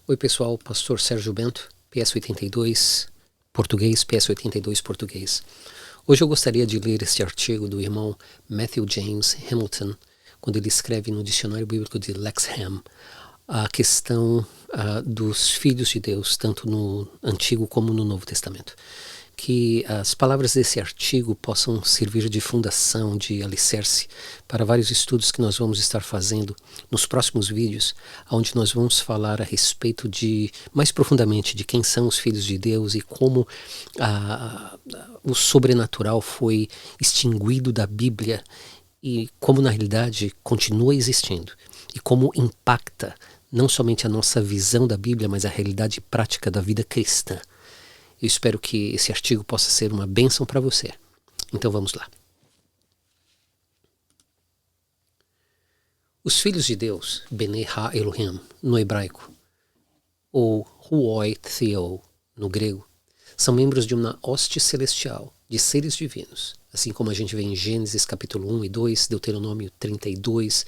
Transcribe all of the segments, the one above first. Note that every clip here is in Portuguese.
Oi pessoal, Pastor Sérgio Bento, PS82 português, PS82 português. Hoje eu gostaria de ler este artigo do irmão Matthew James Hamilton, quando ele escreve no Dicionário Bíblico de Lexham a questão dos filhos de Deus, tanto no Antigo como no Novo Testamento. Que as palavras desse artigo possam servir de fundação, de alicerce para vários estudos que nós vamos estar fazendo nos próximos vídeos, onde nós vamos falar a respeito de, mais profundamente, de quem são os filhos de Deus e como o sobrenatural foi extinguido da Bíblia e como na realidade continua existindo e como impacta não somente a nossa visão da Bíblia, mas a realidade prática da vida cristã. Eu espero que esse artigo possa ser uma bênção para você. Então vamos lá. Os filhos de Deus, Bnei Ha-Elohim, no hebraico, ou Huoi Theo, no grego, são membros de uma hoste celestial de seres divinos, assim como a gente vê em Gênesis capítulo 1 e 2, Deuteronômio 32,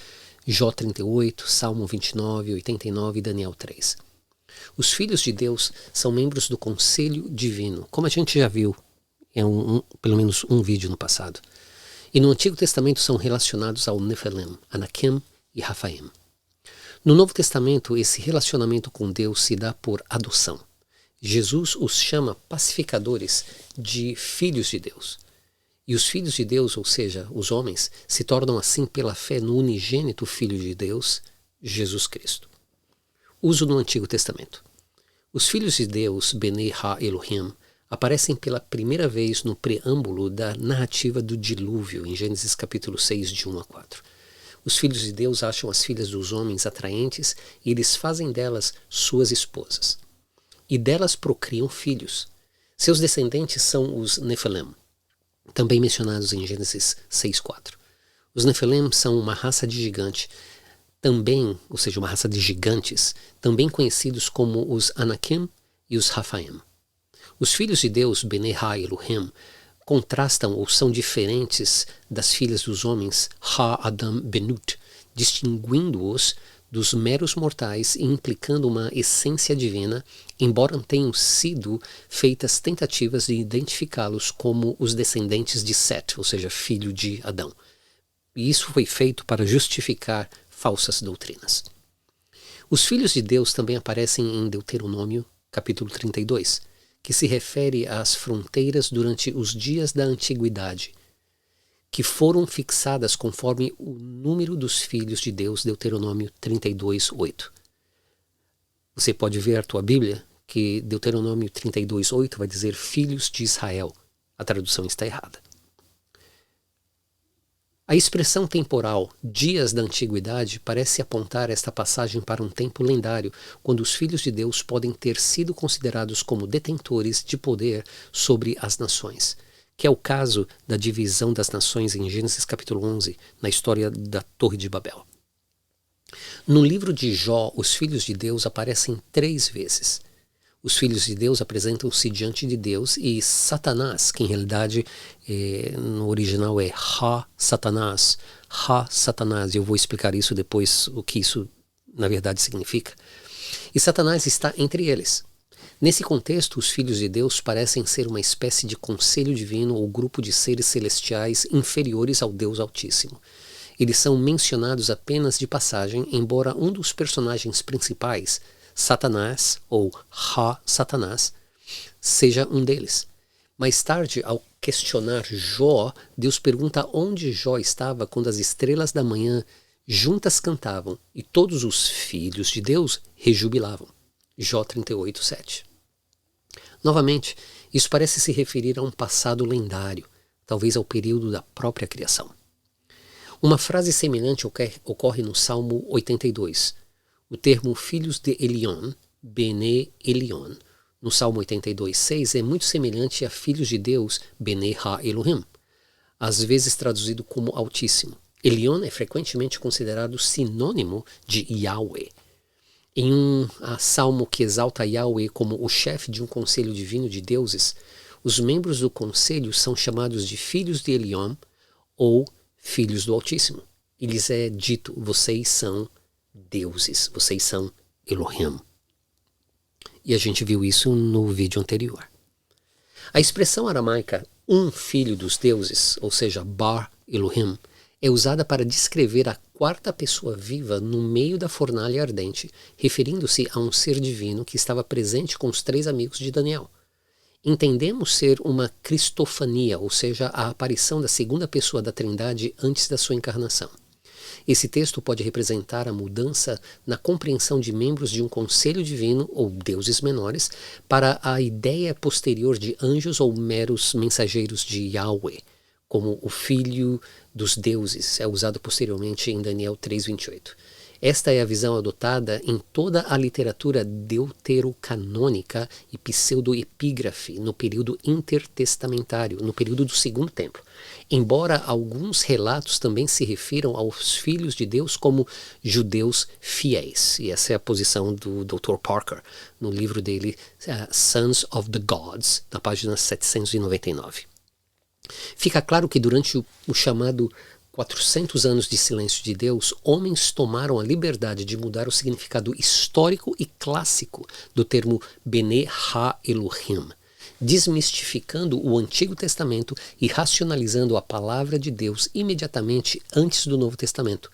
Jó 38, Salmo 29, 89 e Daniel 3. Os filhos de Deus são membros do conselho divino, como a gente já viu em pelo menos um vídeo no passado. E no Antigo Testamento são relacionados ao Nephilim, Anakim e Rafaim. No Novo Testamento, esse relacionamento com Deus se dá por adoção. Jesus os chama pacificadores de filhos de Deus. E os filhos de Deus, ou seja, os homens, se tornam assim pela fé no unigênito Filho de Deus, Jesus Cristo. Uso no Antigo Testamento. Os filhos de Deus, Bnei Ha-Elohim, aparecem pela primeira vez no preâmbulo da narrativa do dilúvio, em Gênesis capítulo 6, de 1 a 4. Os filhos de Deus acham as filhas dos homens atraentes e eles fazem delas suas esposas. E delas procriam filhos. Seus descendentes são os Nephilim, também mencionados em Gênesis 6, 4. Os Nephilim são uma raça de gigante, também, ou seja, uma raça de gigantes, também conhecidos como os Anakim e os Rafaim. Os filhos de Deus, Bnei Ha-Elohim, contrastam ou são diferentes das filhas dos homens, Ha-Adam Benut, distinguindo-os dos meros mortais e implicando uma essência divina, embora tenham sido feitas tentativas de identificá-los como os descendentes de Set, ou seja, filho de Adão. E isso foi feito para justificar falsas doutrinas. Os filhos de Deus também aparecem em Deuteronômio, capítulo 32, que se refere às fronteiras durante os dias da antiguidade, que foram fixadas conforme o número dos filhos de Deus, Deuteronômio 32, 8. Você pode ver a tua Bíblia que Deuteronômio 32, 8 vai dizer filhos de Israel. A tradução está errada. A expressão temporal, dias da antiguidade, parece apontar esta passagem para um tempo lendário, quando os filhos de Deus podem ter sido considerados como detentores de poder sobre as nações, que é o caso da divisão das nações em Gênesis capítulo 11, na história da Torre de Babel. No livro de Jó, os filhos de Deus aparecem 3 vezes. Os filhos de Deus apresentam-se diante de Deus e Satanás, que em realidade no original é Ha-Satanás, Ha-Satanás, eu vou explicar isso depois, o que isso na verdade significa. E Satanás está entre eles. Nesse contexto, os filhos de Deus parecem ser uma espécie de conselho divino ou grupo de seres celestiais inferiores ao Deus Altíssimo. Eles são mencionados apenas de passagem, embora um dos personagens principais, Satanás, ou Ha-Satanás, seja um deles. Mais tarde, ao questionar Jó, Deus pergunta onde Jó estava quando as estrelas da manhã juntas cantavam e todos os filhos de Deus rejubilavam. Jó 38, 7. Novamente, isso parece se referir a um passado lendário, talvez ao período da própria criação. Uma frase semelhante ocorre no Salmo 82. O termo filhos de Elion, Bnei Elion, no Salmo 82, 6, é muito semelhante a filhos de Deus, Bnei Ha-Elohim, às vezes traduzido como Altíssimo. Elion é frequentemente considerado sinônimo de Yahweh. Em um salmo que exalta Yahweh como o chefe de um conselho divino de deuses, os membros do conselho são chamados de filhos de Elion ou filhos do Altíssimo. E lhes é dito, vocês são deuses, vocês são Elohim. E a gente viu isso no vídeo anterior. A expressão aramaica um filho dos deuses, ou seja, Bar Elohim, é usada para descrever a quarta pessoa viva no meio da fornalha ardente, referindo-se a um ser divino que estava presente com os 3 amigos de Daniel. Entendemos ser uma cristofania, ou seja, a aparição da segunda pessoa da Trindade antes da sua encarnação. Esse texto pode representar a mudança na compreensão de membros de um conselho divino ou deuses menores para a ideia posterior de anjos ou meros mensageiros de Yahweh, como o filho dos deuses, é usado posteriormente em Daniel 3:28. Esta é a visão adotada em toda a literatura deuterocanônica e pseudoepígrafe no período intertestamentário, no período do Segundo Templo. Embora alguns relatos também se refiram aos filhos de Deus como judeus fiéis. E essa é a posição do Dr. Parker, no livro dele, Sons of the Gods, na página 799. Fica claro que durante o chamado 400 anos de silêncio de Deus, homens tomaram a liberdade de mudar o significado histórico e clássico do termo Bene Ha-Elohim, desmistificando o Antigo Testamento e racionalizando a palavra de Deus imediatamente antes do Novo Testamento.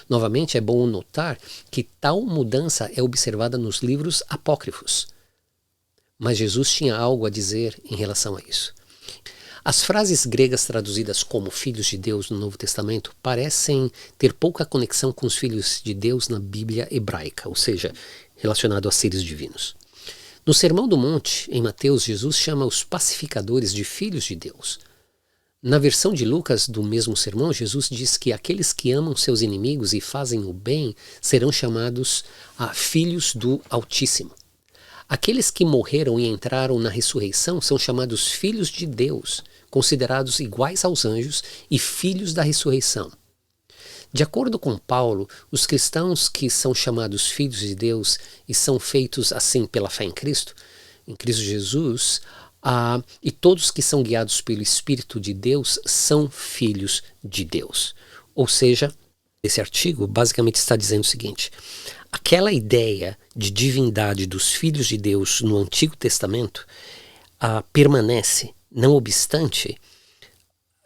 Novamente, é bom notar que tal mudança é observada nos livros apócrifos. Mas Jesus tinha algo a dizer em relação a isso. As frases gregas traduzidas como filhos de Deus no Novo Testamento parecem ter pouca conexão com os filhos de Deus na Bíblia hebraica, ou seja, relacionado a seres divinos. No Sermão do Monte, em Mateus, Jesus chama os pacificadores de filhos de Deus. Na versão de Lucas do mesmo sermão, Jesus diz que aqueles que amam seus inimigos e fazem o bem serão chamados filhos do Altíssimo. Aqueles que morreram e entraram na ressurreição são chamados filhos de Deus, considerados iguais aos anjos e filhos da ressurreição. De acordo com Paulo, os cristãos que são chamados filhos de Deus e são feitos assim pela fé em Cristo Jesus, e todos que são guiados pelo Espírito de Deus são filhos de Deus. Ou seja, esse artigo basicamente está dizendo o seguinte: aquela ideia de divindade dos filhos de Deus no Antigo Testamento permanece, não obstante,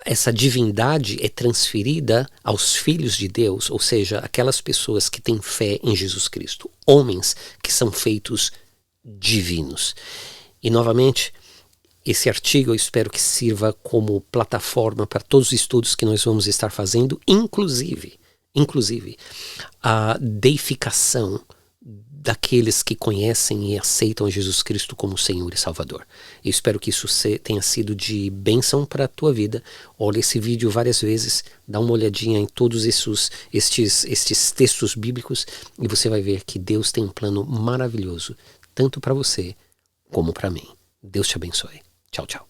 essa divindade é transferida aos filhos de Deus, ou seja, aquelas pessoas que têm fé em Jesus Cristo, homens que são feitos divinos. E novamente, esse artigo eu espero que sirva como plataforma para todos os estudos que nós vamos estar fazendo, inclusive a deificação daqueles que conhecem e aceitam Jesus Cristo como Senhor e Salvador. Eu espero que isso tenha sido de bênção para a tua vida. Olha esse vídeo várias vezes, dá uma olhadinha em todos estes textos bíblicos e você vai ver que Deus tem um plano maravilhoso, tanto para você como para mim. Deus te abençoe. Tchau, tchau.